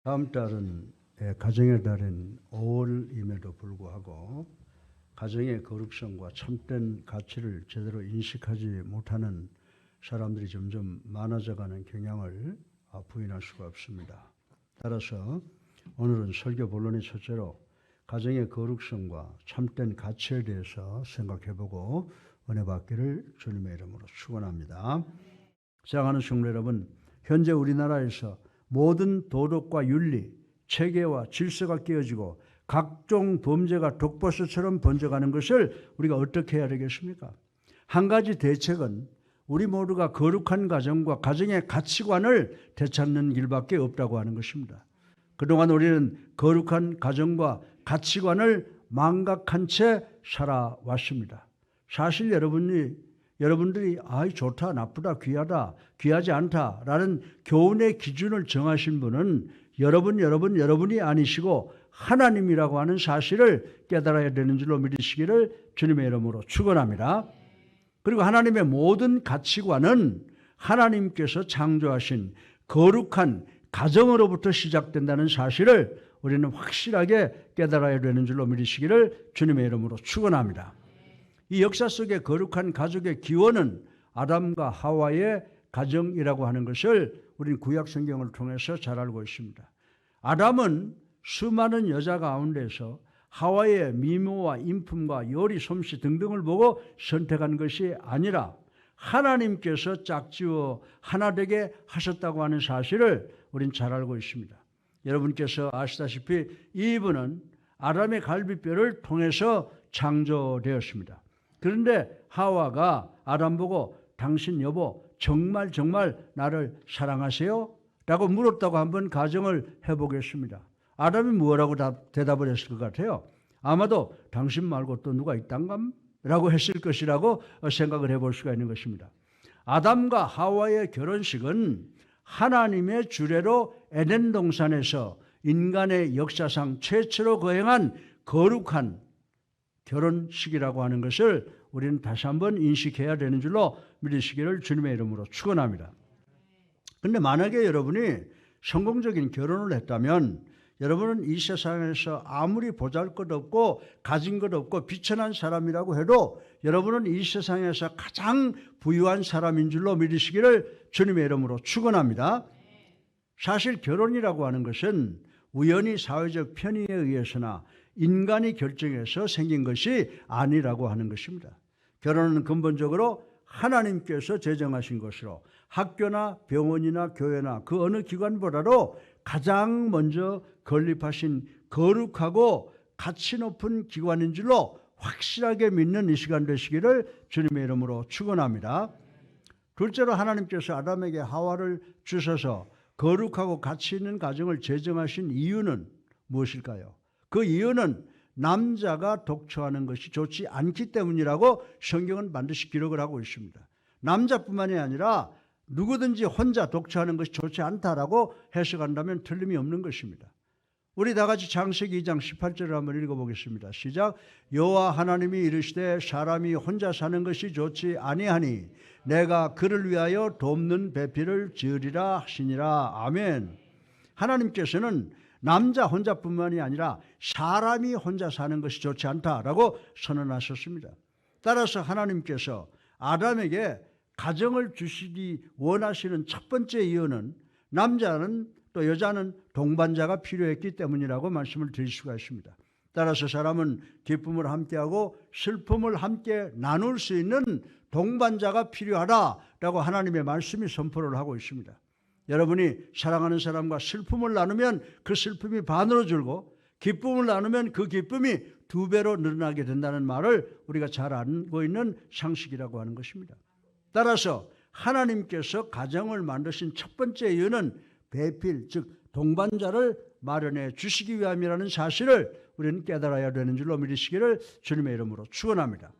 다음 달은 가정의 달인 5월임에도 불구하고 가정의 거룩성과 참된 가치를 제대로 인식하지 못하는 사람들이 점점 많아져가는 경향을 부인할 수가 없습니다. 따라서 오늘은 설교 본론의 첫째로 가정의 거룩성과 참된 가치에 대해서 생각해보고 은혜 받기를 주님의 이름으로 축원합니다. 사랑하는 성도 여러분, 현재 우리나라에서 모든 도덕과 윤리, 체계와 질서가 깨어지고 각종 범죄가 독버섯처럼 번져가는 것을 우리가 어떻게 해야 되겠습니까? 한 가지 대책은 우리 모두가 거룩한 가정과 가정의 가치관을 되찾는 길밖에 없다고 하는 것입니다. 그동안 우리는 거룩한 가정과 가치관을 망각한 채 살아왔습니다. 사실 여러분들이 좋다, 나쁘다, 귀하다, 귀하지 않다라는 교훈의 기준을 정하신 분은 여러분이 아니시고 하나님이라고 하는 사실을 깨달아야 되는 줄로 믿으시기를 주님의 이름으로 축원합니다. 그리고 하나님의 모든 가치관은 하나님께서 창조하신 거룩한 가정으로부터 시작된다는 사실을 우리는 확실하게 깨달아야 되는 줄로 믿으시기를 주님의 이름으로 축원합니다. 이 역사 속의 거룩한 가족의 기원은 아담과 하와의 가정이라고 하는 것을 우리는 구약 성경을 통해서 잘 알고 있습니다. 아담은 수많은 여자 가운데서 하와의 미모와 인품과 요리 솜씨 등등을 보고 선택한 것이 아니라 하나님께서 짝지어 하나 되게 하셨다고 하는 사실을 우리는 잘 알고 있습니다. 여러분께서 아시다시피 이브는 아담의 갈비뼈를 통해서 창조되었습니다. 그런데 하와가 아담 보고 당신 여보 정말 나를 사랑하세요? 라고 물었다고 한번 가정을 해보겠습니다. 아담이 뭐라고 대답을 했을 것 같아요? 아마도 당신 말고 또 누가 있단감? 라고 했을 것이라고 생각을 해볼 수가 있는 것입니다. 아담과 하와의 결혼식은 하나님의 주례로 에덴 동산에서 인간의 역사상 최초로 거행한 거룩한 결혼식이라고 하는 것을 우리는 다시 한번 인식해야 되는 줄로 믿으시기를 주님의 이름으로 축원합니다. 그런데 만약에 여러분이 성공적인 결혼을 했다면 여러분은 이 세상에서 아무리 보잘것없고 가진 것 없고 비천한 사람이라고 해도 여러분은 이 세상에서 가장 부유한 사람인 줄로 믿으시기를 주님의 이름으로 축원합니다. 사실 결혼이라고 하는 것은 우연히 사회적 편의에 의해서나 인간이 결정해서 생긴 것이 아니라고 하는 것입니다. 결혼은 근본적으로 하나님께서 제정하신 것으로 학교나 병원이나 교회나 그 어느 기관보다도 가장 먼저 건립하신 거룩하고 가치 높은 기관인 줄로 확실하게 믿는 이 시간 되시기를 주님의 이름으로 축원합니다. 둘째로 하나님께서 아담에게 하와를 주셔서 거룩하고 가치 있는 가정을 제정하신 이유는 무엇일까요? 그 이유는 남자가 독처하는 것이 좋지 않기 때문이라고 성경은 반드시 기록을 하고 있습니다. 남자뿐만이 아니라 누구든지 혼자 독처하는 것이 좋지 않다라고 해석한다면 틀림이 없는 것입니다. 우리 다 같이 창세기 2장 18절을 한번 읽어보겠습니다. 시작. 여호와 하나님이 이르시되 사람이 혼자 사는 것이 좋지 아니하니 내가 그를 위하여 돕는 배필을 지으리라 하시니라. 아멘. 하나님께서는 남자 혼자뿐만이 아니라 사람이 혼자 사는 것이 좋지 않다라고 선언하셨습니다. 따라서 하나님께서 아담에게 가정을 주시기 원하시는 첫 번째 이유는 남자는 또 여자는 동반자가 필요했기 때문이라고 말씀을 드릴 수가 있습니다. 따라서 사람은 기쁨을 함께하고 슬픔을 함께 나눌 수 있는 동반자가 필요하다라고 하나님의 말씀이 선포를 하고 있습니다. 여러분이 사랑하는 사람과 슬픔을 나누면 그 슬픔이 반으로 줄고 기쁨을 나누면 그 기쁨이 2배로 늘어나게 된다는 말을 우리가 잘 알고 있는 상식이라고 하는 것입니다. 따라서 하나님께서 가정을 만드신 첫 번째 이유는 배필, 즉 동반자를 마련해 주시기 위함이라는 사실을 우리는 깨달아야 되는 줄로 믿으시기를 주님의 이름으로 축원합니다.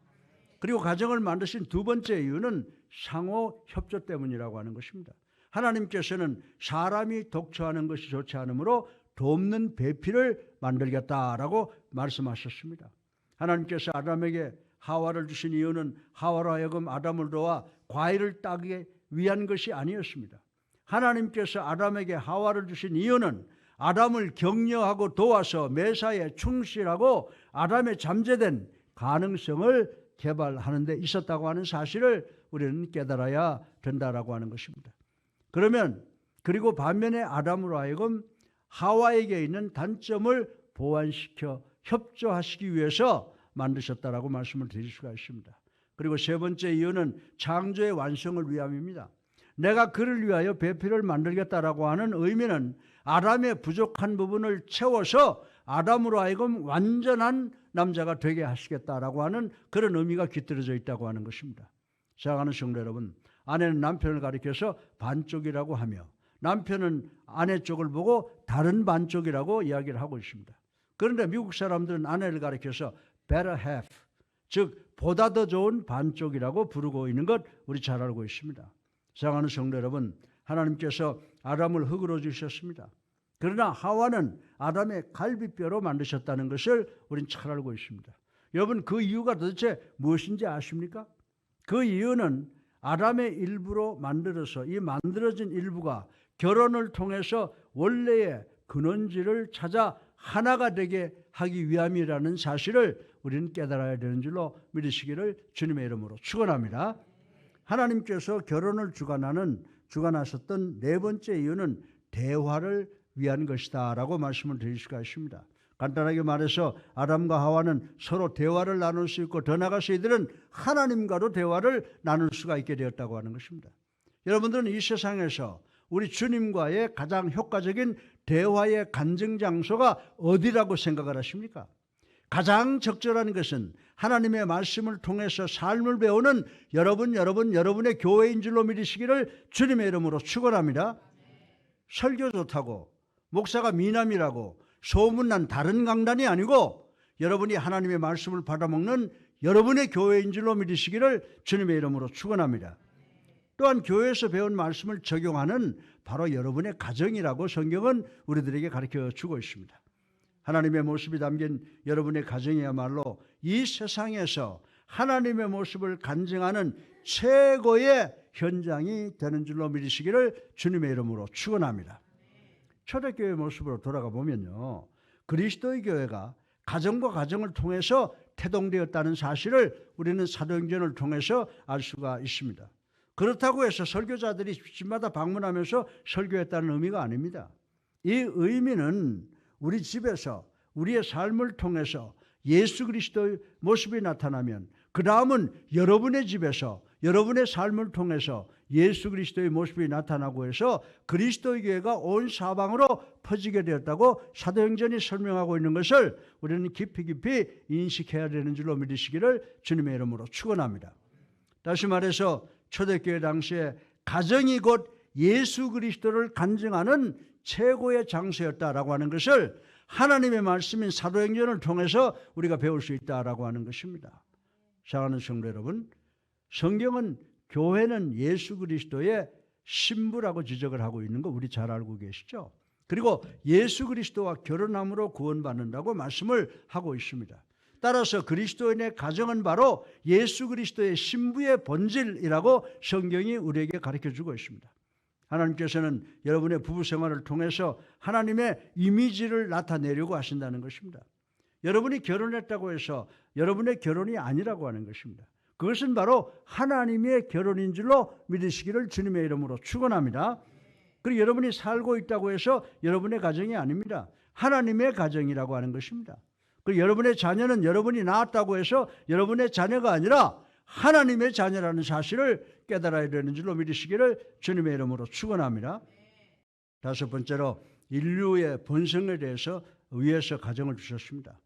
그리고 가정을 만드신 두 번째 이유는 상호 협조 때문이라고 하는 것입니다. 하나님께서는 사람이 독처하는 것이 좋지 않으므로 돕는 배필을 만들겠다라고 말씀하셨습니다. 하나님께서 아담에게 하와를 주신 이유는 하와로 하여금 아담을 도와 과일을 따기 위한 것이 아니었습니다. 하나님께서 아담에게 하와를 주신 이유는 아담을 격려하고 도와서 매사에 충실하고 아담의 잠재된 가능성을 개발하는 데 있었다고 하는 사실을 우리는 깨달아야 된다라고 하는 것입니다. 그리고 반면에 아담으로 하여금 하와에게 있는 단점을 보완시켜 협조하시기 위해서 만드셨다라고 말씀을 드릴 수가 있습니다. 그리고 세 번째 이유는 창조의 완성을 위함입니다. 내가 그를 위하여 배필을 만들겠다라고 하는 의미는 아담의 부족한 부분을 채워서 아담으로 하여금 완전한 남자가 되게 하시겠다라고 하는 그런 의미가 깃들어져 있다고 하는 것입니다. 사랑하는 성도 여러분, 아내는 남편을 가리켜서 반쪽이라고 하며 남편은 아내 쪽을 보고 다른 반쪽이라고 이야기를 하고 있습니다. 그런데 미국 사람들은 아내를 가리켜서 better half, 즉 보다 더 좋은 반쪽이라고 부르고 있는 것 우리 잘 알고 있습니다. 사랑하는 성도 여러분, 하나님께서 아담을 흙으로 주셨습니다. 그러나 하와는 아담의 갈비뼈로 만드셨다는 것을 우리는 잘 알고 있습니다. 여러분, 그 이유가 도대체 무엇인지 아십니까? 그 이유는 아담의 일부로 만들어서 이 만들어진 일부가 결혼을 통해서 원래의 근원지를 찾아 하나가 되게 하기 위함이라는 사실을 우리는 깨달아야 되는 줄로 믿으시기를 주님의 이름으로 축원합니다. 하나님께서 결혼을 주관하셨던 네 번째 이유는 대화를 위한 것이다 라고 말씀을 드릴 수가 있습니다. 간단하게 말해서 아담과 하와는 서로 대화를 나눌 수 있고 더 나아가서 이들은 하나님과도 대화를 나눌 수가 있게 되었다고 하는 것입니다. 여러분들은 이 세상에서 우리 주님과의 가장 효과적인 대화의 간증 장소가 어디라고 생각을 하십니까? 가장 적절한 것은 하나님의 말씀을 통해서 삶을 배우는 여러분의 교회인 줄로 믿으시기를 주님의 이름으로 축원합니다. 설교 좋다고 목사가 미남이라고 소문난 다른 강단이 아니고 여러분이 하나님의 말씀을 받아먹는 여러분의 교회인 줄로 믿으시기를 주님의 이름으로 축원합니다. 또한 교회에서 배운 말씀을 적용하는 바로 여러분의 가정이라고 성경은 우리들에게 가르쳐주고 있습니다. 하나님의 모습이 담긴 여러분의 가정이야말로 이 세상에서 하나님의 모습을 간증하는 최고의 현장이 되는 줄로 믿으시기를 주님의 이름으로 축원합니다. 초대교회 모습으로 돌아가 보면요, 그리스도의 교회가 가정과 가정을 통해서 태동되었다는 사실을 우리는 사도행전을 통해서 알 수가 있습니다. 그렇다고 해서 설교자들이 집마다 방문하면서 설교했다는 의미가 아닙니다. 이 의미는 우리 집에서 우리의 삶을 통해서 예수 그리스도의 모습이 나타나면 그 다음은 여러분의 집에서 여러분의 삶을 통해서 예수 그리스도의 모습이 나타나고 해서 그리스도의 교회가 온 사방으로 퍼지게 되었다고 사도행전이 설명하고 있는 것을 우리는 깊이 인식해야 되는 줄로 믿으시기를 주님의 이름으로 축원합니다. 다시 말해서 초대교회 당시에 가정이 곧 예수 그리스도를 간증하는 최고의 장소였다라고 하는 것을 하나님의 말씀인 사도행전을 통해서 우리가 배울 수 있다라고 하는 것입니다. 사랑하는 성도 여러분, 성경은 교회는 예수 그리스도의 신부라고 지적을 하고 있는 거 우리 잘 알고 계시죠? 그리고 예수 그리스도와 결혼함으로 구원받는다고 말씀을 하고 있습니다. 따라서 그리스도인의 가정은 바로 예수 그리스도의 신부의 본질이라고 성경이 우리에게 가르쳐주고 있습니다. 하나님께서는 여러분의 부부 생활을 통해서 하나님의 이미지를 나타내려고 하신다는 것입니다. 여러분이 결혼했다고 해서 여러분의 결혼이 아니라고 하는 것입니다. 그것은 바로 하나님의 결혼인 줄로 믿으시기를 주님의 이름으로 축원합니다. 그리고 여러분이 살고 있다고 해서 여러분의 가정이 아닙니다. 하나님의 가정이라고 하는 것입니다. 그리고 여러분의 자녀는 여러분이 낳았다고 해서 여러분의 자녀가 아니라 하나님의 자녀라는 사실을 깨달아야 되는 줄로 믿으시기를 주님의 이름으로 축원합니다. 다섯 번째로 인류의 번성에 대해서 위에서 가정을 주셨습니다.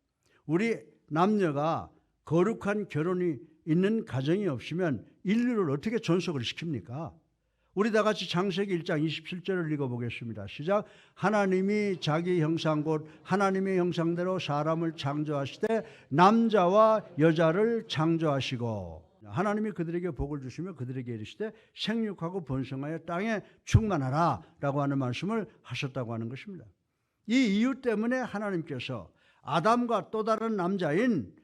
우리 남녀가 거룩한 결혼이 있는 가정이 없으면 인류를 어떻게 존속을 시킵니까? 우리 다 같이 창세기 1장 27절을 읽어보겠습니다. 시작. 하나님이 자기 형상 곧 하나님의 형상대로 사람을 창조하시되 남자와 여자를 창조하시고 하나님이 그들에게 복을 주시며 그들에게 이르시되 생육하고 번성하여 땅에 충만하라 라고 하는 말씀을 하셨다고 하는 것입니다. 이 이유 때문에 하나님께서 아담과 또 다른 남자인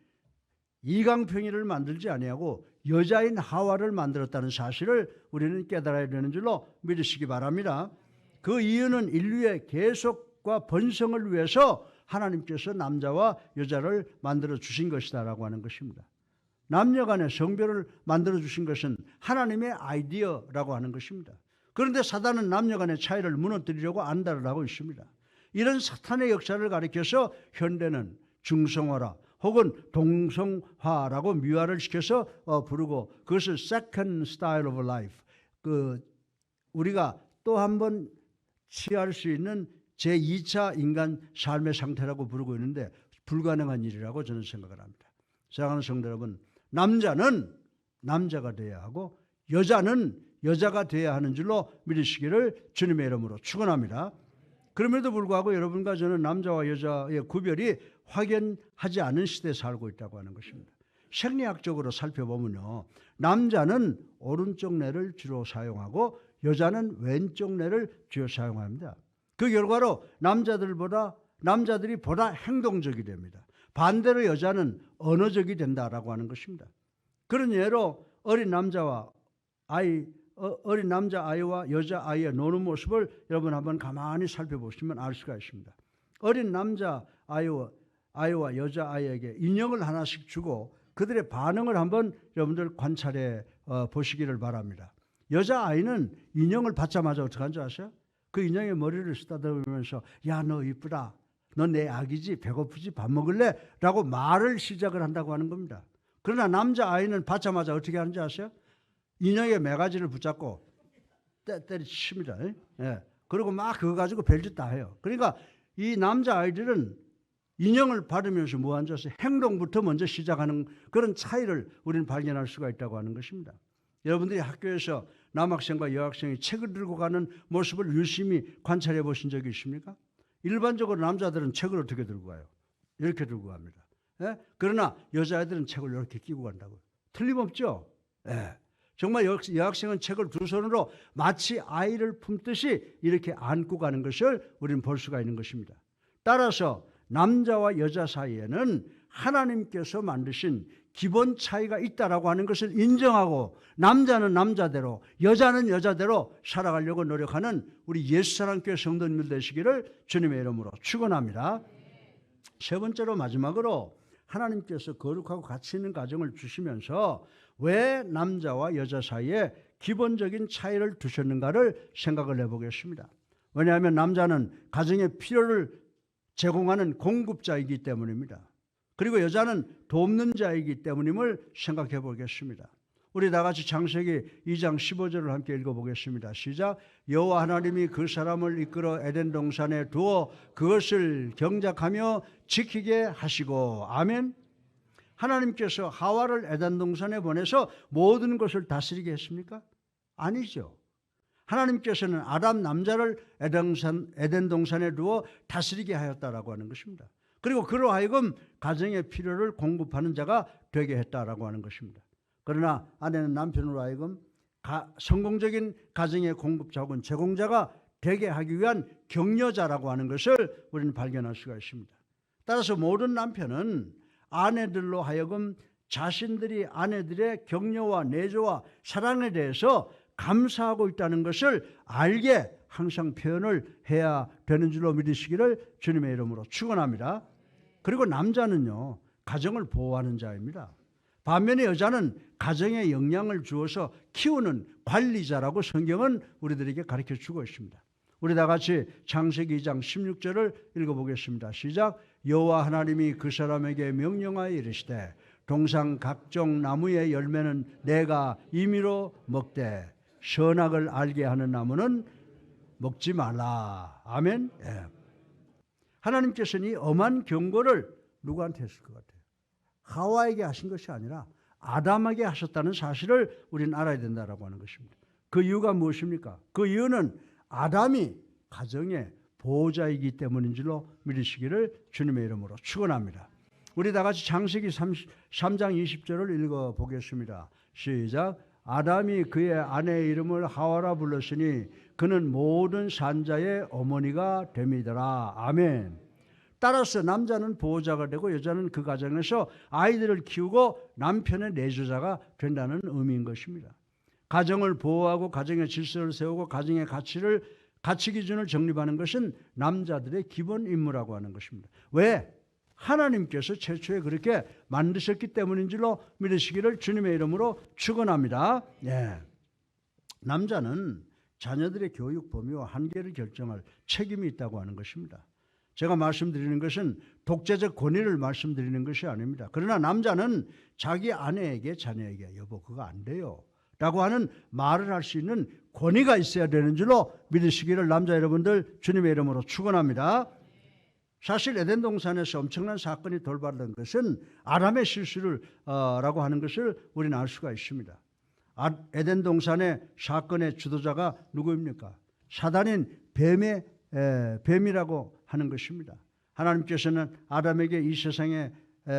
이강평이를 만들지 아니하고 여자인 하와를 만들었다는 사실을 우리는 깨달아야 되는 줄로 믿으시기 바랍니다. 그 이유는 인류의 계속 행복과 번성을 위해서 하나님께서 남자와 여자를 만들어 주신 것이다라고 하는 것입니다. 남녀 간의 성별을 만들어 주신 것은 하나님의 아이디어라고 하는 것입니다. 그런데 사단은 남녀 간의 차이를 무너뜨리려고 안달을 하고 있습니다. 이런 사탄의 역사를 가리켜서 현대는 중성화라 혹은 동성화라고 미화를 시켜서 부르고, 그것을 second style of life, 우리가 또 한 번 취할 수 있는 제2차 인간 삶의 상태라고 부르고 있는데 불가능한 일이라고 저는 생각을 합니다. 사랑하는 성도 여러분, 남자는 남자가 되어야 하고 여자는 여자가 되어야 하는 줄로 믿으시기를 주님의 이름으로 축원합니다. 그럼에도 불구하고 여러분과 저는 남자와 여자의 구별이 확연하지 않은 시대에 살고 있다고 하는 것입니다. 생리학적으로 살펴보면요, 남자는 오른쪽 뇌를 주로 사용하고 여자는 왼쪽 뇌를 주로 사용합니다. 그 결과로 남자들이 보다 행동적이 됩니다. 반대로 여자는 언어적이 된다라고 하는 것입니다. 그런 예로 어린 남자아이와 여자아이의 노는 모습을 여러분 한번 가만히 살펴보시면 알 수가 있습니다. 어린 남자아이와 여자아이에게 인형을 하나씩 주고 그들의 반응을 한번 여러분들 관찰해 보시기를 바랍니다. 여자아이는 인형을 받자마자 어떻게 하는지 아세요? 그 인형의 머리를 쓰다듬으면서 야, 너 이쁘다, 너 내 아기지, 배고프지, 밥 먹을래? 라고 말을 시작을 한다고 하는 겁니다. 그러나 남자아이는 받자마자 어떻게 하는지 아세요? 인형의 매가지를 붙잡고 때리칩니다. 예. 그리고 막 그거 가지고 별짓 다 해요. 그러니까 이 남자아이들은 인형을 받으면서 뭐 하는지 아세요? 행동부터 먼저 시작하는 그런 차이를 우리는 발견할 수가 있다고 하는 것입니다. 여러분들이 학교에서 남학생과 여학생이 책을 들고 가는 모습을 유심히 관찰해 보신 적이 있습니까? 일반적으로 남자들은 책을 어떻게 들고 가요? 이렇게 들고 갑니다. 예? 그러나 여자애들은 책을 이렇게 끼고 간다고요. 틀림없죠? 예. 정말 여학생은 책을 두 손으로 마치 아이를 품듯이 이렇게 안고 가는 것을 우리는 볼 수가 있는 것입니다. 따라서 남자와 여자 사이에는 하나님께서 만드신 기본 차이가 있다라고 하는 것을 인정하고 남자는 남자대로 여자는 여자대로 살아가려고 노력하는 우리 예수사랑교회 성도님들 되시기를 주님의 이름으로 축원합니다. 세 번째로 마지막으로 하나님께서 거룩하고 가치 있는 가정을 주시면서 왜 남자와 여자 사이에 기본적인 차이를 두셨는가를 생각을 해보겠습니다. 왜냐하면 남자는 가정의 필요를 제공하는 공급자이기 때문입니다. 그리고 여자는 돕는 자이기 때문임을 생각해 보겠습니다. 우리 다 같이 창세기 2장 15절을 함께 읽어보겠습니다. 시작. 여호와 하나님이 그 사람을 이끌어 에덴 동산에 두어 그것을 경작하며 지키게 하시고. 아멘. 하나님께서 하와를 에덴 동산에 보내서 모든 것을 다스리게 했습니까? 아니죠. 하나님께서는 아담 남자를 에덴 동산에 두어 다스리게 하였다라고 하는 것입니다. 그리고 그로 하여금 가정의 필요를 공급하는 자가 되게 했다라고 하는 것입니다. 그러나 아내는 남편으로 하여금 성공적인 가정의 공급자 혹은 제공자가 되게 하기 위한 격려자라고 하는 것을 우리는 발견할 수가 있습니다. 따라서 모든 남편은 아내들로 하여금 자신들이 아내들의 격려와 내조와 사랑에 대해서 감사하고 있다는 것을 알게 항상 표현을 해야 되는 줄로 믿으시기를 주님의 이름으로 축원합니다. 그리고 남자는요, 가정을 보호하는 자입니다. 반면에 여자는 가정에 영향을 주어서 키우는 관리자라고 성경은 우리들에게 가르쳐 주고 있습니다. 우리 다 같이 창세기 2장 16절을 읽어보겠습니다. 시작. 여호와 하나님이 그 사람에게 명령하여 이르시되 동산 각종 나무의 열매는 내가 임의로 먹되 선악을 알게 하는 나무는 먹지 말라. 아멘. 예. 하나님께서는 이 엄한 경고를 누구한테 했을 것 같아요? 하와에게 하신 것이 아니라 아담에게 하셨다는 사실을 우리는 알아야 된다라고 하는 것입니다. 그 이유가 무엇입니까? 그 이유는 아담이 가정의 보호자이기 때문인 줄로 믿으시기를 주님의 이름으로 축원합니다. 우리 다 같이 창세기 3장 20절을 읽어보겠습니다. 시작. 아담이 그의 아내의 이름을 하와라 불렀으니 그는 모든 산자의 어머니가 됨이더라. 아멘. 따라서 남자는 보호자가 되고 여자는 그 가정에서 아이들을 키우고 남편의 내조자가 된다는 의미인 것입니다. 가정을 보호하고 가정의 질서를 세우고 가정의 가치를 가치 기준을 정립하는 것은 남자들의 기본 임무라고 하는 것입니다. 왜? 하나님께서 최초에 그렇게 만드셨기 때문인 줄로 믿으시기를 주님의 이름으로 축원합니다. 예. 남자는 자녀들의 교육 범위와 한계를 결정할 책임이 있다고 하는 것입니다. 제가 말씀드리는 것은 독재적 권위를 말씀드리는 것이 아닙니다. 그러나 남자는 자기 아내에게 자녀에게 여보 그거 안 돼요 라고 하는 말을 할 수 있는 권위가 있어야 되는 줄로 믿으시기를 남자 여러분들 주님의 이름으로 축원합니다. 사실 에덴 동산에서 엄청난 사건이 돌발된 것은 아담의 실수를 라고 하는 것을 우리는 알 수가 있습니다. 에덴 동산의 사건의 주도자가 누구입니까? 사단인 뱀이라고 하는 것입니다. 하나님께서는 아담에게 이 세상의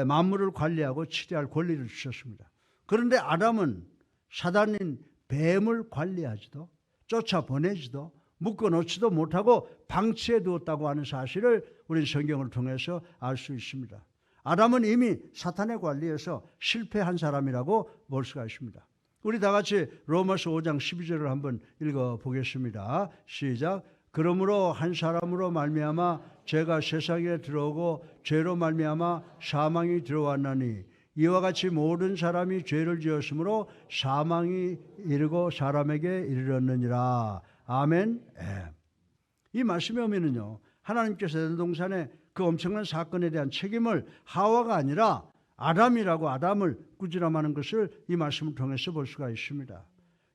만물을 관리하고 치료할 권리를 주셨습니다. 그런데 아담은 사단인 뱀을 관리하지도 쫓아보내지도 묶어놓지도 못하고 방치해 두었다고 하는 사실을 우리 성경을 통해서 알 수 있습니다. 아담은 이미 사탄의 관리에서 실패한 사람이라고 볼 수가 있습니다. 우리 다 같이 로마서 5장 12절을 한번 읽어보겠습니다. 시작. 그러므로 한 사람으로 말미암아 죄가 세상에 들어오고 죄로 말미암아 사망이 들어왔나니 이와 같이 모든 사람이 죄를 지었으므로 사망이 이르고 사람에게 이르렀느니라. 아멘. 예. 이 말씀에 오면은요, 하나님께서 에덴 동산의 그 엄청난 사건에 대한 책임을 하와가 아니라 아담이라고 아담을 꾸지람하는 것을 이 말씀을 통해서 볼 수가 있습니다.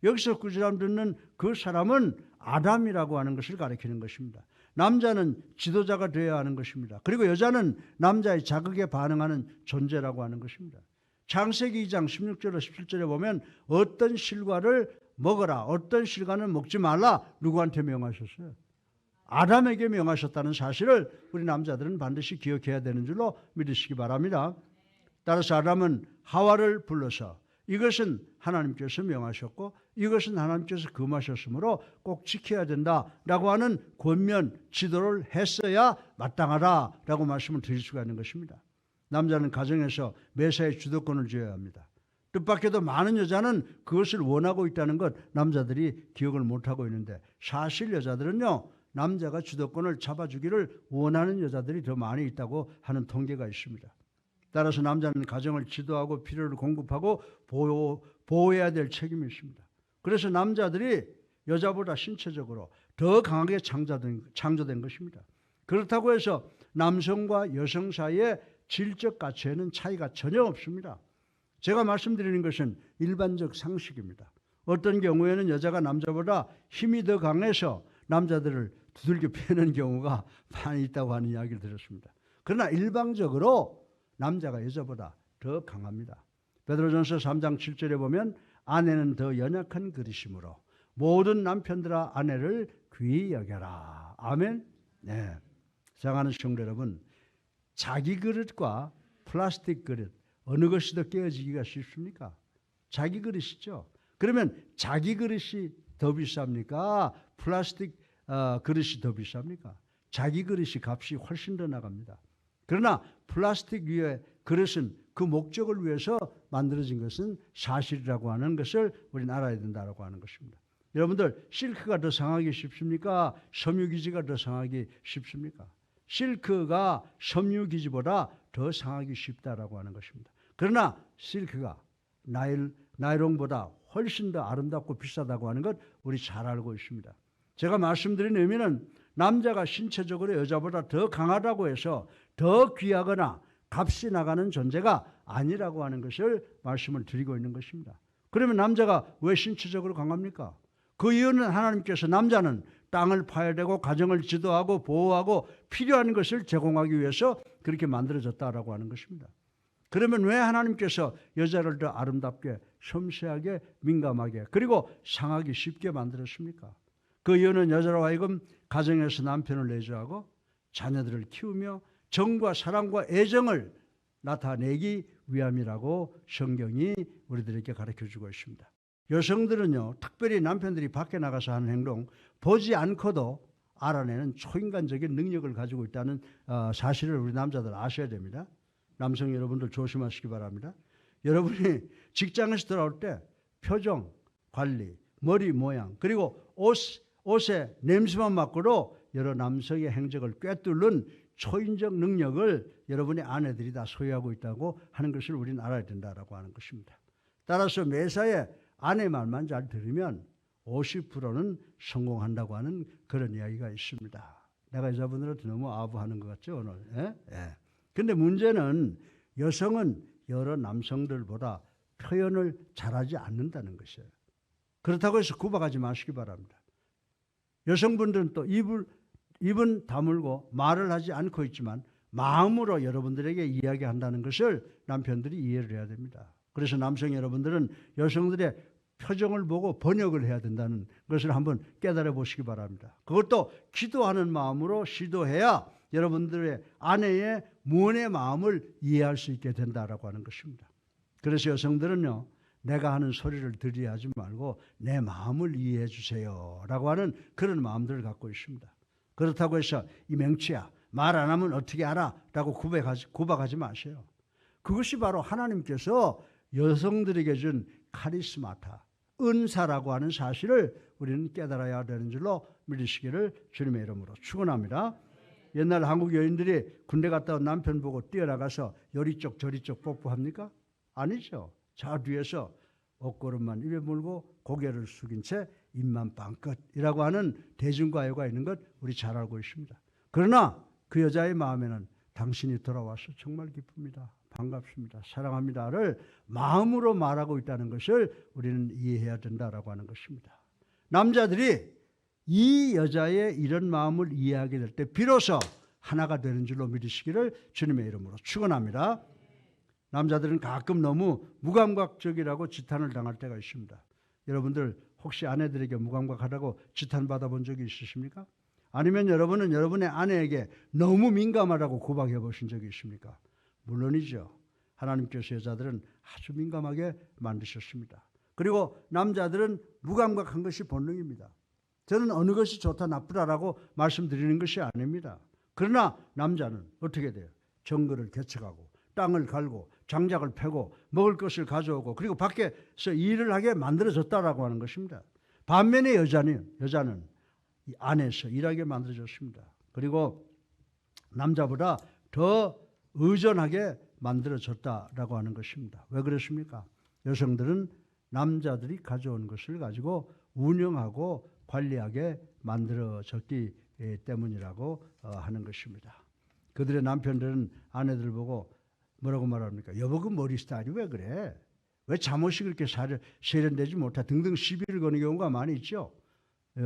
여기서 꾸지람 듣는 그 사람은 아담이라고 하는 것을 가리키는 것입니다. 남자는 지도자가 되어야 하는 것입니다. 그리고 여자는 남자의 자극에 반응하는 존재라고 하는 것입니다. 창세기 2장 16절로 17절에 보면 어떤 실과를 먹어라, 어떤 실과는 먹지 말라 누구한테 명하셨어요? 아담에게 명하셨다는 사실을 우리 남자들은 반드시 기억해야 되는 줄로 믿으시기 바랍니다. 따라서 아담은 하와를 불러서 이것은 하나님께서 명하셨고 이것은 하나님께서 금하셨으므로 꼭 지켜야 된다라고 하는 권면 지도를 했어야 마땅하다라고 말씀을 드릴 수가 있는 것입니다. 남자는 가정에서 매사에 주도권을 쥐어야 합니다. 뜻밖에도 많은 여자는 그것을 원하고 있다는 것 남자들이 기억을 못하고 있는데 사실 여자들은요, 남자가 주도권을 잡아주기를 원하는 여자들이 더 많이 있다고 하는 통계가 있습니다. 따라서 남자는 가정을 지도하고 필요를 공급하고 보호해야 될 책임이 있습니다. 그래서 남자들이 여자보다 신체적으로 더 강하게 창조된 것입니다. 그렇다고 해서 남성과 여성 사이의 질적 가치에는 차이가 전혀 없습니다. 제가 말씀드리는 것은 일반적 상식입니다. 어떤 경우에는 여자가 남자보다 힘이 더 강해서 남자들을 두들겨 패는 경우가 많이 있다고 하는 이야기를 들었습니다. 그러나 일방적으로 남자가 여자보다 더 강합니다. 베드로전서 3장 7절에 보면 아내는 더 연약한 그릇이므로 모든 남편들아 아내를 귀히 여겨라. 아멘. 네. 사랑하는 성도 여러분, 자기 그릇과 플라스틱 그릇 어느 것이 더 깨어지기가 쉽습니까? 자기 그릇이죠. 그러면 자기 그릇이 더 비쌉니까? 플라스틱 그릇이 더 비쌉니까? 자기 그릇이 값이 훨씬 더 나갑니다. 그러나 플라스틱 위에 그릇은 그 목적을 위해서 만들어진 것은 사실이라고 하는 것을 우리는 알아야 된다고 하는 것입니다. 여러분들 실크가 더 상하기 쉽습니까? 섬유기지가 더 상하기 쉽습니까? 실크가 섬유기지보다 더 상하기 쉽다라고 하는 것입니다. 그러나 실크가 나일론보다 훨씬 더 아름답고 비싸다고 하는 것 우리 잘 알고 있습니다. 제가 말씀드린 의미는 남자가 신체적으로 여자보다 더 강하다고 해서 더 귀하거나 값이 나가는 존재가 아니라고 하는 것을 말씀을 드리고 있는 것입니다. 그러면 남자가 왜 신체적으로 강합니까? 그 이유는 하나님께서 남자는 땅을 파야 되고 가정을 지도하고 보호하고 필요한 것을 제공하기 위해서 그렇게 만들어졌다라고 하는 것입니다. 그러면 왜 하나님께서 여자를 더 아름답게 섬세하게 민감하게 그리고 상하기 쉽게 만들었습니까? 그 이유는 여자로 하여금 가정에서 남편을 내조하고 자녀들을 키우며 정과 사랑과 애정을 나타내기 위함이라고 성경이 우리들에게 가르쳐주고 있습니다. 여성들은요, 특별히 남편들이 밖에 나가서 하는 행동 보지 않고도 알아내는 초인간적인 능력을 가지고 있다는 사실을 우리 남자들 아셔야 됩니다. 남성 여러분들 조심하시기 바랍니다. 여러분이 직장에서 들어올 때 표정 관리, 머리 모양, 그리고 옷 옷에 냄새만 맡고도 여러 남성의 행적을 꿰뚫는 초인적 능력을 여러분의 아내들이 다 소유하고 있다고 하는 것을 우리는 알아야 된다라고 하는 것입니다. 따라서 매사에 아내 말만 잘 들으면 50%는 성공한다고 하는 그런 이야기가 있습니다. 내가 여자분들한테 너무 아부하는 것 같죠, 오늘? 예? 근데 문제는 여성은 여러 남성들보다 표현을 잘하지 않는다는 것이에요. 그렇다고 해서 구박하지 마시기 바랍니다. 여성분들은 또 입은 다물고 말을 하지 않고 있지만 마음으로 여러분들에게 이야기한다는 것을 남편들이 이해를 해야 됩니다. 그래서 남성 여러분들은 여성들의 표정을 보고 번역을 해야 된다는 것을 한번 깨달아 보시기 바랍니다. 그것도 기도하는 마음으로 시도해야 여러분들의 아내의 무언의 마음을 이해할 수 있게 된다라고 하는 것입니다. 그래서 여성들은요, 내가 하는 소리를 들으려 하지 말고 내 마음을 이해해 주세요 라고 하는 그런 마음들을 갖고 있습니다. 그렇다고 해서 이 맹치야, 말 안 하면 어떻게 알아? 라고 구박하지 마세요. 그것이 바로 하나님께서 여성들에게 준 카리스마타, 은사라고 하는 사실을 우리는 깨달아야 되는 줄로 믿으시기를 주님의 이름으로 축원합니다. 옛날 한국 여인들이 군대 갔다 온 남편 보고 뛰어나가서 요리쪽 저리쪽 뽀뽀합니까? 아니죠. 저 뒤에서 옷걸음만 입에 물고 고개를 숙인 채 입만 빵긋이라고 하는 대중가요가 있는 것 우리 잘 알고 있습니다. 그러나 그 여자의 마음에는 당신이 돌아와서 정말 기쁩니다. 반갑습니다. 사랑합니다를 마음으로 말하고 있다는 것을 우리는 이해해야 된다라고 하는 것입니다. 남자들이 이 여자의 이런 마음을 이해하게 될 때 비로소 하나가 되는 줄로 믿으시기를 주님의 이름으로 축원합니다. 남자들은 가끔 너무 무감각적이라고 지탄을 당할 때가 있습니다. 여러분들 혹시 아내들에게 무감각하다고 지탄받아 본 적이 있으십니까? 아니면 여러분은 여러분의 아내에게 너무 민감하다고 구박해 보신 적이 있습니까? 물론이죠. 하나님께서 여자들은 아주 민감하게 만드셨습니다. 그리고 남자들은 무감각한 것이 본능입니다. 저는 어느 것이 좋다 나쁘다라고 말씀드리는 것이 아닙니다. 그러나 남자는 어떻게 돼요? 정글을 개척하고 땅을 갈고 장작을 패고 먹을 것을 가져오고 그리고 밖에서 일을 하게 만들어졌다라고 하는 것입니다. 반면에 여자는 이 안에서 일하게 만들어졌습니다. 그리고 남자보다 더 의존하게 만들어졌다라고 하는 것입니다. 왜 그렇습니까? 여성들은 남자들이 가져온 것을 가지고 운영하고 관리하게 만들어졌기 때문이라고 하는 것입니다. 그들의 남편들은 아내들 보고 뭐라고 말합니까? 여보 그 머리 스타일이 왜 그래? 왜 잠옷이 그렇게 세련되지 못해? 등등 시비를 거는 경우가 많이 있죠.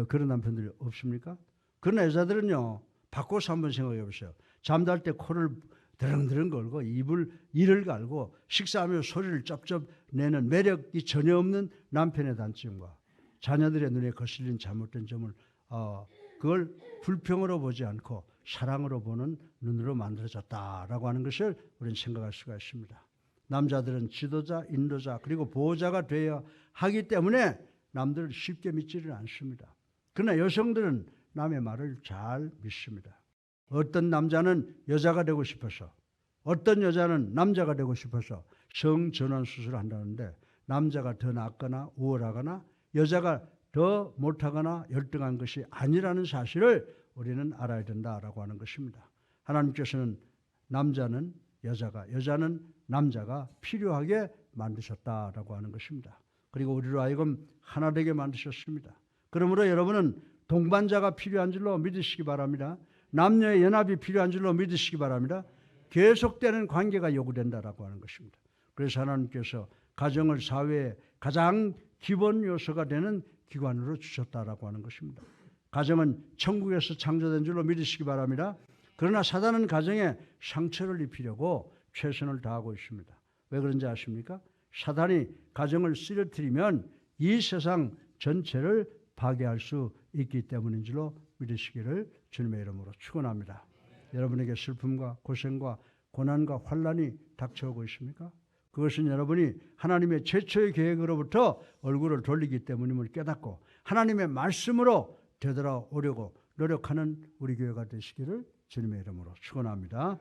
그런 남편들이 없습니까? 그러나 여자들은요, 바꿔서 한번 생각해 보세요. 잠잘 때 코를 드렁드렁 걸고 이를 갈고 식사하며 소리를 쩝쩝 내는 매력이 전혀 없는 남편의 단점과 자녀들의 눈에 거슬린 잘못된 점을 그걸 불평으로 보지 않고 사랑으로 보는 눈으로 만들어졌다라고 하는 것을 우리는 생각할 수가 있습니다. 남자들은 지도자, 인도자 그리고 보호자가 되어야 하기 때문에 남들을 쉽게 믿지를 않습니다. 그러나 여성들은 남의 말을 잘 믿습니다. 어떤 남자는 여자가 되고 싶어서 어떤 여자는 남자가 되고 싶어서 성전환 수술을 한다는데 남자가 더 낫거나 우월하거나 여자가 더 못하거나 열등한 것이 아니라는 사실을 우리는 알아야 된다라고 하는 것입니다. 하나님께서는 남자는 여자가, 여자는 남자가 필요하게 만드셨다라고 하는 것입니다. 그리고 우리로 하여금 하나 되게 만드셨습니다. 그러므로 여러분은 동반자가 필요한 줄로 믿으시기 바랍니다. 남녀의 연합이 필요한 줄로 믿으시기 바랍니다. 계속되는 관계가 요구된다라고 하는 것입니다. 그래서 하나님께서 가정을 사회의 가장 기본 요소가 되는 기관으로 주셨다라고 하는 것입니다. 가정은 천국에서 창조된 줄로 믿으시기 바랍니다. 그러나 사단은 가정에 상처를 입히려고 최선을 다하고 있습니다. 왜 그런지 아십니까? 사단이 가정을 쓰러뜨리면 이 세상 전체를 파괴할 수 있기 때문인 줄로 믿으시기를 주님의 이름으로 축원합니다. 여러분에게 슬픔과 고생과 고난과 환난이 닥쳐오고 있습니까? 그것은 여러분이 하나님의 최초의 계획으로부터 얼굴을 돌리기 때문임을 깨닫고 하나님의 말씀으로 되돌아오려고 노력하는 우리 교회가 되시기를 주님의 이름으로 축원합니다.